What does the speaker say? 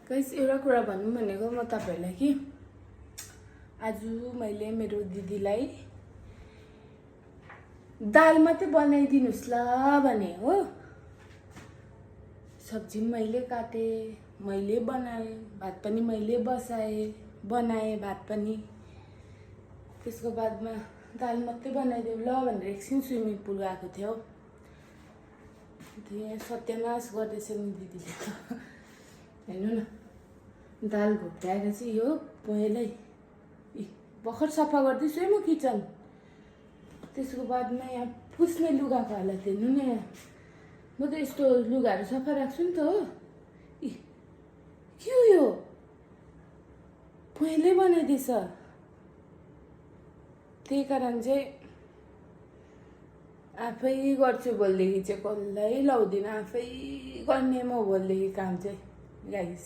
Guys एउटा कुरा भन्नु भनेको म तपाईहरुलाई कि आज मैले मेरो दिदीलाई दाल मात्रै बनाइदिनुस् ल भने हो। सब्जी मैले काटे, मैले बनाए, भात पनि मैले बनाए भात पनि। त्यसको बादमा दाल मात्रै बनाइदेऊ ल भनेर एकछिन स्विमिङ पुल गएको थियो। त्यही सत्यानाश गर्दैछ नि दिदीले त। हेर्नु न, दाल घोप्ट्याएर चाहिँ यो पहिल्यै भर्खर सफा गर्दैछु है म किचन। त्यसको बादमा यहाँ पुस्ने लुगाको हालत हेर्नु न। यहाँ म त यस्तो लुगाहरू सफा राख्छु नि त हो। के हो यो, पहिल्यै बनाइदिएछ। त्यही कारण चाहिँ आफै गर्छु भोलिदेखि चाहिँ कसलाई लाउँदिनँ, आफै गर्ने म भोलिदेखि काम चाहिँ गाइस।